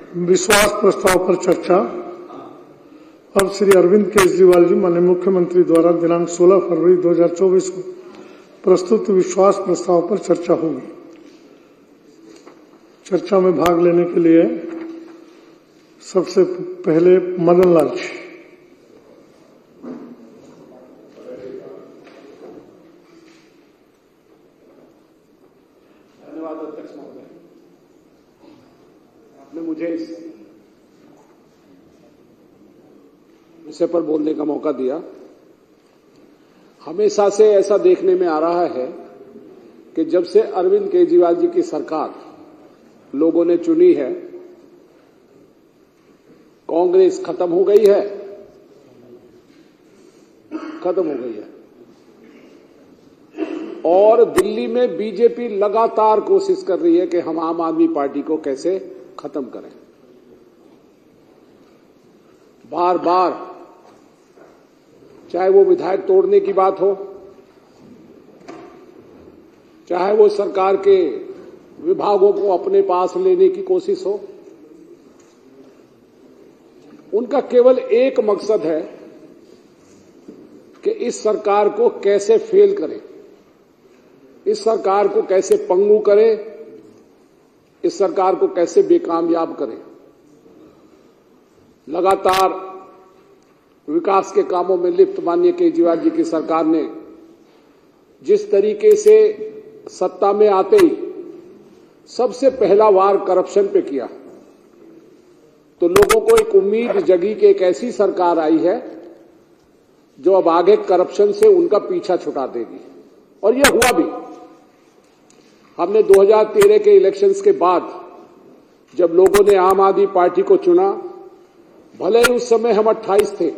विश्वास प्रस्ताव पर चर्चा। अब श्री अरविंद केजरीवाल जी माननीय मुख्यमंत्री द्वारा दिनांक 16 फरवरी 2024 को प्रस्तुत विश्वास प्रस्ताव पर चर्चा होगी। चर्चा में भाग लेने के लिए सबसे पहले मदन लाल जी। धन्यवाद अध्यक्ष महोदय, आपने मुझे इस विषय पर बोलने का मौका दिया। हमेशा से ऐसा देखने में आ रहा है कि जब से अरविंद केजरीवाल जी की सरकार लोगों ने चुनी है, कांग्रेस खत्म हो गई है, और दिल्ली में बीजेपी लगातार कोशिश कर रही है कि हम आम आदमी पार्टी को कैसे खत्म करें। बार बार चाहे वो विधायक तोड़ने की बात हो, चाहे वो सरकार के विभागों को अपने पास लेने की कोशिश हो, उनका केवल एक मकसद है कि इस सरकार को कैसे फेल करें, इस सरकार को कैसे पंगु करें, इस सरकार को कैसे बेकामयाब करें। लगातार विकास के कामों में लिप्त माननीय केजरीवाल जी की सरकार ने जिस तरीके से सत्ता में आते ही सबसे पहला वार करप्शन पे किया, तो लोगों को एक उम्मीद जगी कि एक ऐसी सरकार आई है जो अब आगे करप्शन से उनका पीछा छुड़ा देगी, और यह हुआ भी। हमने 2013 के इलेक्शंस के बाद जब लोगों ने आम आदमी पार्टी को चुना, भले ही उस समय हम 28 थे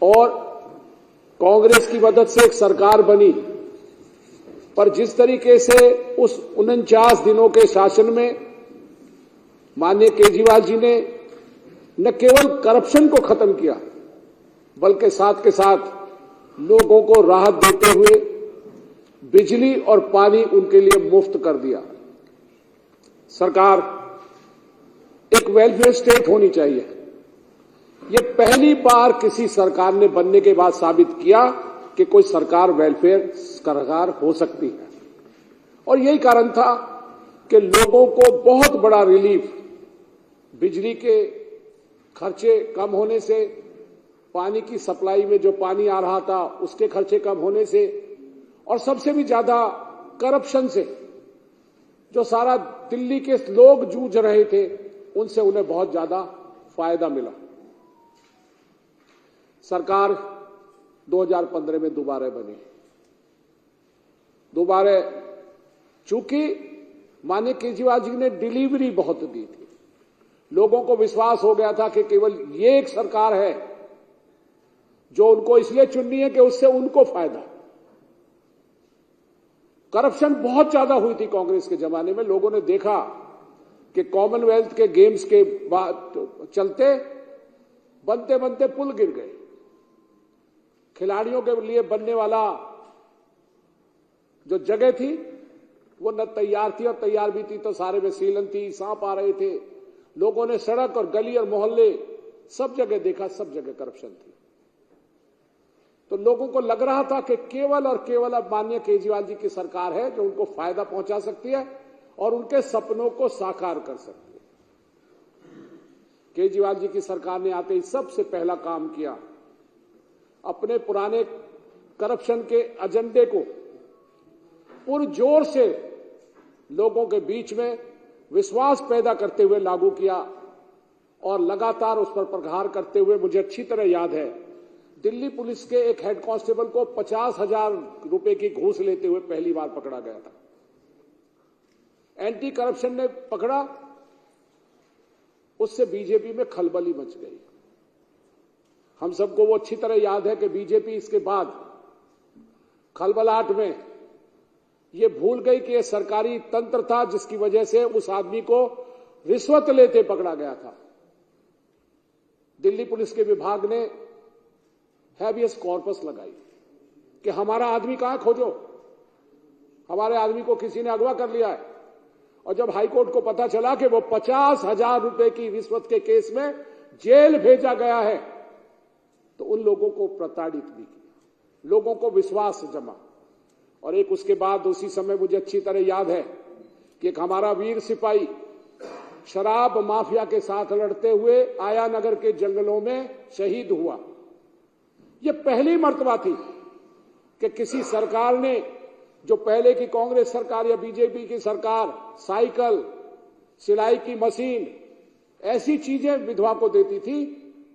और कांग्रेस की मदद से एक सरकार बनी, पर जिस तरीके से उस 49 दिनों के शासन में माननीय केजरीवाल जी ने न केवल करप्शन को खत्म किया, बल्कि साथ के साथ लोगों को राहत देते हुए बिजली और पानी उनके लिए मुफ्त कर दिया। सरकार एक वेलफेयर स्टेट होनी चाहिए। ये पहली बार किसी सरकार ने बनने के बाद साबित किया कि कोई सरकार वेलफेयर सरकार हो सकती है, और यही कारण था कि लोगों को बहुत बड़ा रिलीफ, बिजली के खर्चे कम होने से, पानी की सप्लाई में जो पानी आ रहा था उसके खर्चे कम होने से, और सबसे भी ज्यादा करप्शन से जो सारा दिल्ली के लोग जूझ रहे थे, उनसे उन्हें बहुत ज्यादा फायदा मिला। सरकार 2015 में दोबारा बनी। दोबारा चूंकि माननीय केजरीवाल जी ने डिलीवरी बहुत दी थी, लोगों को विश्वास हो गया था कि केवल ये एक सरकार है जो उनको इसलिए चुननी है कि उससे उनको फायदा। करप्शन बहुत ज्यादा हुई थी कांग्रेस के जमाने में। लोगों ने देखा कि कॉमनवेल्थ के गेम्स के बाद चलते बनते बनते पुल गिर गए। खिलाड़ियों के लिए बनने वाला जो जगह थी वो न तैयार थी, और तैयार भी थी तो सारे में सीलन थी, सांप आ रहे थे। लोगों ने सड़क और गली और मोहल्ले सब जगह देखा, सब जगह करप्शन थी। तो लोगों को लग रहा था कि केवल और केवल अब माननीय केजरीवाल जी की सरकार है जो उनको फायदा पहुंचा सकती है और उनके सपनों को साकार कर सकती है। केजरीवाल जी की सरकार ने आते ही सबसे पहला काम किया, अपने पुराने करप्शन के एजेंडे को पुरजोर से लोगों के बीच में विश्वास पैदा करते हुए लागू किया, और लगातार उस पर प्रहार करते हुए, मुझे अच्छी तरह याद है, दिल्ली पुलिस के एक हेड कांस्टेबल को 50,000 रुपए की घूस लेते हुए पहली बार पकड़ा गया था। एंटी करप्शन ने पकड़ा, उससे बीजेपी में खलबली मच गई। हम सबको वो अच्छी तरह याद है कि बीजेपी इसके बाद खलबलाहट में ये भूल गई कि ये सरकारी तंत्र था जिसकी वजह से उस आदमी को रिश्वत लेते पकड़ा गया था। दिल्ली पुलिस के विभाग ने हैबियस कॉर्पस लगाई कि हमारा आदमी कहां, खोजो, हमारे आदमी को किसी ने अगवा कर लिया है। और जब हाईकोर्ट को पता चला कि वो 50,000 रुपए की रिश्वत के केस में जेल भेजा गया है, तो उन लोगों को प्रताड़ित भी किया, लोगों को विश्वास जमा। और एक उसके बाद उसी समय मुझे अच्छी तरह याद है कि एक हमारा वीर सिपाही शराब माफिया के साथ लड़ते हुए आया नगर के जंगलों में शहीद हुआ। यह पहली मर्तबा थी कि किसी सरकार ने, जो पहले की कांग्रेस सरकार या बीजेपी की सरकार साइकिल, सिलाई की मशीन, ऐसी चीजें विधवा को देती थी,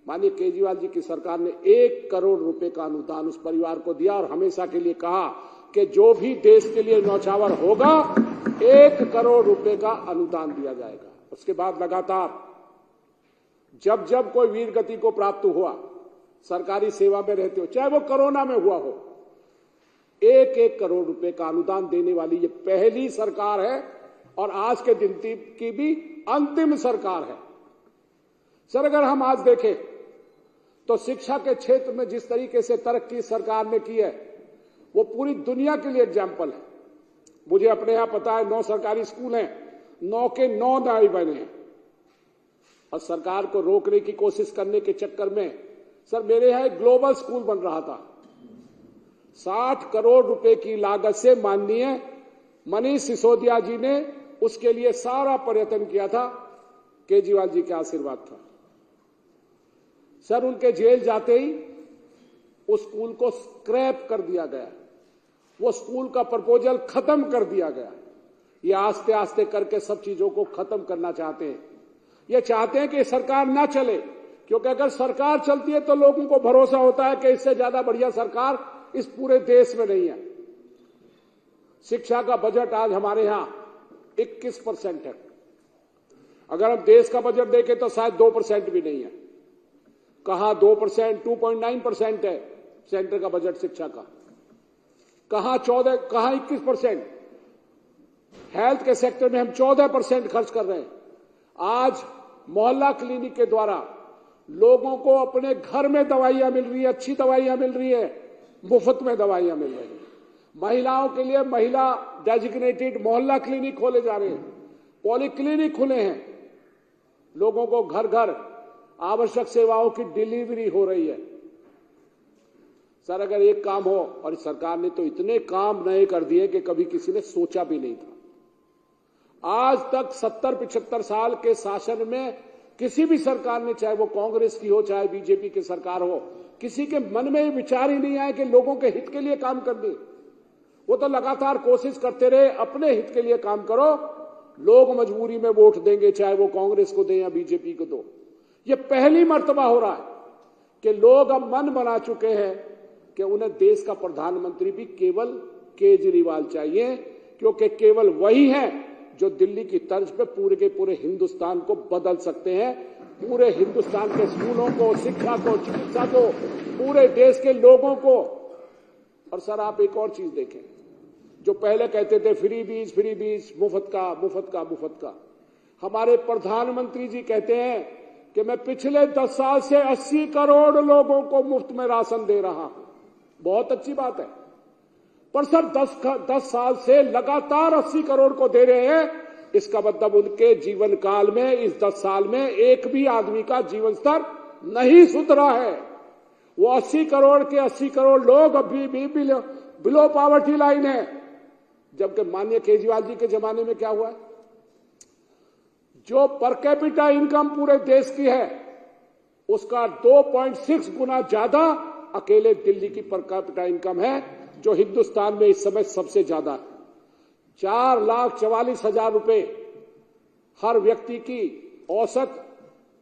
माननीय केजरीवाल जी की सरकार ने 1 करोड़ रुपए का अनुदान उस परिवार को दिया और हमेशा के लिए कहा कि जो भी देश के लिए न्यौछावर होगा 1 करोड़ रुपए का अनुदान दिया जाएगा। उसके बाद लगातार जब जब कोई वीर गति को प्राप्त हुआ, सरकारी सेवा में रहते हो, चाहे वो कोरोना में हुआ हो, 1-1 करोड़ रुपए का अनुदान देने वाली ये पहली सरकार है और आज के दिन की भी अंतिम सरकार है। सर, अगर हम आज देखें तो शिक्षा के क्षेत्र में जिस तरीके से तरक्की सरकार ने की है, वो पूरी दुनिया के लिए एग्जाम्पल है। मुझे अपने यहां पता है 9 सरकारी स्कूल हैं, 9 के 9 नए बने हैं। और सरकार को रोकने की कोशिश करने के चक्कर में, सर, मेरे यहां एक ग्लोबल स्कूल बन रहा था, 60 करोड़ रुपए की लागत से माननीय मनीष सिसोदिया जी ने उसके लिए सारा प्रयत्न किया था, केजरीवाल जी का आशीर्वाद था। सर, उनके जेल जाते ही उस स्कूल को स्क्रैप कर दिया गया, वो स्कूल का प्रपोजल खत्म कर दिया गया। ये आस्ते आस्ते करके सब चीजों को खत्म करना चाहते हैं। ये चाहते हैं कि सरकार ना चले, क्योंकि अगर सरकार चलती है तो लोगों को भरोसा होता है कि इससे ज्यादा बढ़िया सरकार इस पूरे देश में नहीं है। शिक्षा का बजट आज हमारे यहां 21% है। अगर हम देश का बजट देखें तो शायद 2% भी नहीं है। कहां 2%, 2.9% है सेंटर का बजट शिक्षा का, कहां 14, कहां 21%। हेल्थ के सेक्टर में हम 14% खर्च कर रहे हैं। आज मोहल्ला क्लिनिक के द्वारा लोगों को अपने घर में दवाइयां मिल रही है, अच्छी दवाइयां मिल रही है, मुफ्त में दवाइयां मिल रही है। महिलाओं के लिए महिला डेजिग्नेटेड मोहल्ला क्लिनिक खोले जा रहे हैं, पॉलीक्लिनिक खुले हैं, लोगों को घर घर आवश्यक सेवाओं की डिलीवरी हो रही है। सर, अगर एक काम हो, और सरकार ने तो इतने काम नए कर दिए कि कभी किसी ने सोचा भी नहीं था। आज तक 70-75 साल के शासन में किसी भी सरकार ने, चाहे वो कांग्रेस की हो चाहे बीजेपी की सरकार हो, किसी के मन में ये विचार ही नहीं आया कि लोगों के हित के लिए काम करनी। वो तो लगातार कोशिश करते रहे अपने हित के लिए काम करो, लोग मजबूरी में वोट देंगे, चाहे वो कांग्रेस को दें या बीजेपी को दो। ये पहली मर्तबा हो रहा है कि लोग अब मन बना चुके हैं कि उन्हें देश का प्रधानमंत्री भी केवल केजरीवाल चाहिए, क्योंकि केवल वही है जो दिल्ली की तर्ज पे पूरे के पूरे हिंदुस्तान को बदल सकते हैं। पूरे हिंदुस्तान के स्कूलों को, शिक्षा को, चिकित्सा को, पूरे देश के लोगों को। और सर, आप एक और चीज देखें, जो पहले कहते थे फ्री बीज, मुफ्त का, हमारे प्रधानमंत्री जी कहते हैं कि मैं पिछले 10 साल से 80 करोड़ लोगों को मुफ्त में राशन दे रहा हूं। बहुत अच्छी बात है, पर सर 10 साल से लगातार 80 करोड़ को दे रहे हैं। इसका मतलब उनके जीवन काल में, इस 10 साल में एक भी आदमी का जीवन स्तर नहीं सुधरा है। वो 80 करोड़ के 80 करोड़ लोग अभी भी बिलो पॉवर्टी लाइन है। जबकि माननीय केजरीवाल जी के जमाने में क्या हुआ है, जो पर कैपिटा इनकम पूरे देश की है उसका 2.6 गुना ज्यादा अकेले दिल्ली की पर कैपिटा इनकम है, जो हिंदुस्तान में इस समय सबसे ज्यादा है। 4,44,000 रुपए हर व्यक्ति की औसत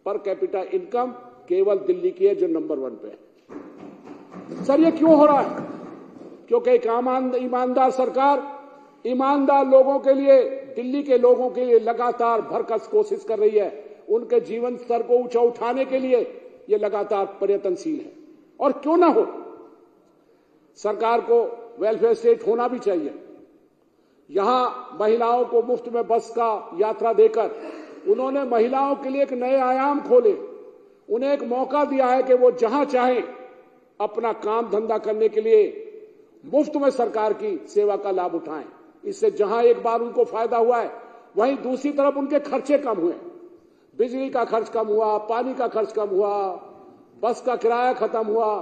पर कैपिटा इनकम केवल दिल्ली की है, जो नंबर 1 पे है। सर, ये क्यों हो रहा है? क्योंकि एक ईमानदार सरकार ईमानदार लोगों के लिए, दिल्ली के लोगों के लिए लगातार भरकस कोशिश कर रही है। उनके जीवन स्तर को ऊंचा उठाने के लिए ये लगातार प्रयत्नशील है। और क्यों ना हो, सरकार को वेलफेयर स्टेट होना भी चाहिए। यहां महिलाओं को मुफ्त में बस का यात्रा देकर उन्होंने महिलाओं के लिए एक नए आयाम खोले। उन्हें एक मौका दिया है कि वो जहां चाहें अपना काम धंधा करने के लिए मुफ्त में सरकार की सेवा का लाभ उठाएं। इससे जहां एक बार उनको फायदा हुआ है, वहीं दूसरी तरफ उनके खर्चे कम हुए। बिजली का खर्च कम हुआ, पानी का खर्च कम हुआ, बस का किराया खत्म हुआ,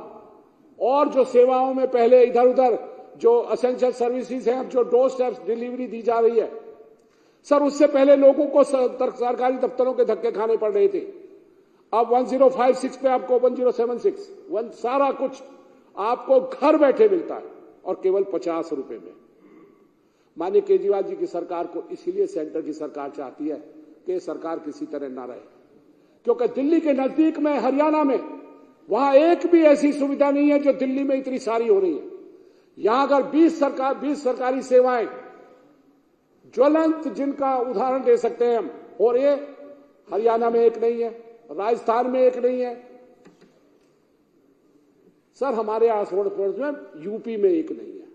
और जो सेवाओं में पहले इधर उधर जो एसेंशियल सर्विसेज हैं, अब जो डोर स्टेप डिलीवरी दी जा रही है सर, उससे पहले लोगों को सरकारी दफ्तरों के धक्के खाने पड़ रहे थे। अब 1056 पे आपको 1076 सारा कुछ आपको घर बैठे मिलता है और केवल 50 रुपए में। माननीय केजरीवाल जी की सरकार को इसीलिए सेंटर की सरकार चाहती है कि सरकार किसी तरह ना रहे, क्योंकि दिल्ली के नजदीक में हरियाणा में वहां एक भी ऐसी सुविधा नहीं है जो दिल्ली में इतनी सारी हो रही है। यहां अगर 20 सरकारी सेवाएं ज्वलंत जिनका उदाहरण दे सकते हैं हम, और ये हरियाणा में एक नहीं है, राजस्थान में एक नहीं है सर, हमारे आस पड़ोस में यूपी में एक नहीं है।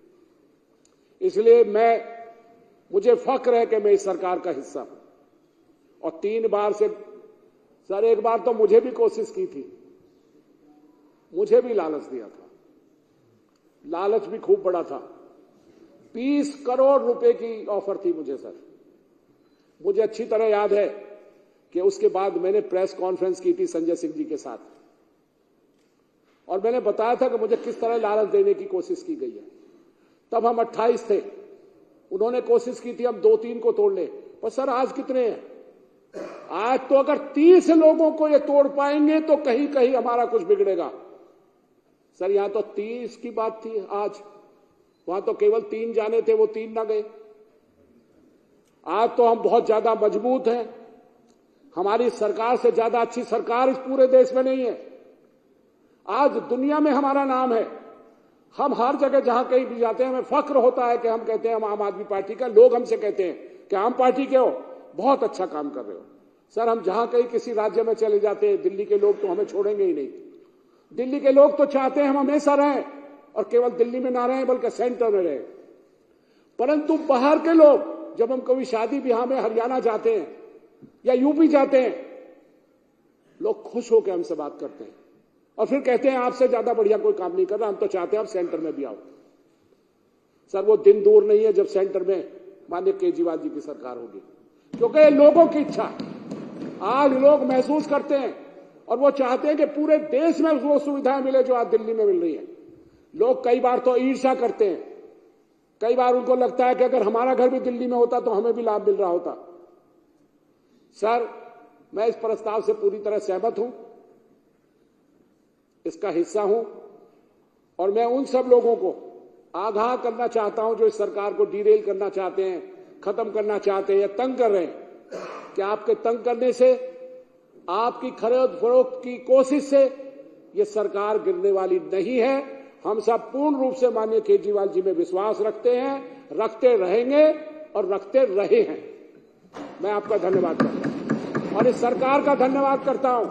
इसलिए मुझे फक्र है कि मैं इस सरकार का हिस्सा हूं। और 3 बार से सर, एक बार तो मुझे भी कोशिश की थी, मुझे भी लालच दिया था, लालच भी खूब बड़ा था। 20 करोड़ रुपए की ऑफर थी मुझे सर। मुझे अच्छी तरह याद है कि उसके बाद मैंने प्रेस कॉन्फ्रेंस की थी संजय सिंह जी के साथ, और मैंने बताया था कि मुझे किस तरह लालच देने की कोशिश की गई है। तब हम 28 थे, उन्होंने कोशिश की थी हम 2-3 को तोड़ ले, पर सर आज कितने हैं? आज तो अगर 30 लोगों को ये तोड़ पाएंगे तो कहीं कहीं हमारा कुछ बिगड़ेगा। सर यहां तो 30 की बात थी, आज वहां तो केवल 3 जाने थे, वो 3 ना गए। आज तो हम बहुत ज्यादा मजबूत हैं। हमारी सरकार से ज्यादा अच्छी सरकार इस पूरे देश में नहीं है। आज दुनिया में हमारा नाम है। हम हर जगह जहां कहीं भी जाते हैं हमें फक्र होता है कि हम कहते हैं हम आम आदमी पार्टी का, लोग हमसे कहते हैं कि आम पार्टी के हो, बहुत अच्छा काम कर रहे हो। सर हम जहां कहीं किसी राज्य में चले जाते हैं, दिल्ली के लोग तो हमें छोड़ेंगे ही नहीं। दिल्ली के लोग तो चाहते हैं हम हमेशा रहें, और केवल दिल्ली में ना रहें बल्कि सेंटर में रहें। परंतु बाहर के लोग जब हम कभी शादी ब्याह में हरियाणा जाते हैं या यूपी जाते हैं, लोग खुश होकर हमसे बात करते हैं और फिर कहते हैं आपसे ज्यादा बढ़िया कोई काम नहीं कर रहा, हम तो चाहते हैं आप सेंटर में भी आओ। सर वो दिन दूर नहीं है जब सेंटर में माननीय केजरीवाल जी की सरकार होगी, क्योंकि ये लोगों की इच्छा आज लोग महसूस करते हैं, और वो चाहते हैं कि पूरे देश में वो सुविधाएं मिले जो आज दिल्ली में मिल रही है। लोग कई बार तो ईर्ष्या करते हैं, कई बार उनको लगता है कि अगर हमारा घर भी दिल्ली में होता तो हमें भी लाभ मिल रहा होता। सर मैं इस प्रस्ताव से पूरी तरह सहमत हूं, इसका हिस्सा हूं, और मैं उन सब लोगों को आगाह करना चाहता हूं जो इस सरकार को डीरेल करना चाहते हैं, खत्म करना चाहते हैं या तंग कर रहे हैं, कि आपके तंग करने से, आपकी खरीद फरोख्त की कोशिश से ये सरकार गिरने वाली नहीं है। हम सब पूर्ण रूप से माननीय केजरीवाल जी में विश्वास रखते हैं, रखते रहेंगे और रखते रहे हैं। मैं आपका धन्यवाद करता हूं और इस सरकार का धन्यवाद करता हूं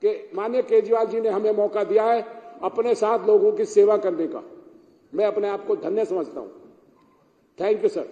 कि माननीय केजरीवाल जी ने हमें मौका दिया है अपने साथ लोगों की सेवा करने का। मैं अपने आप को धन्य समझता हूं। Thank you sir.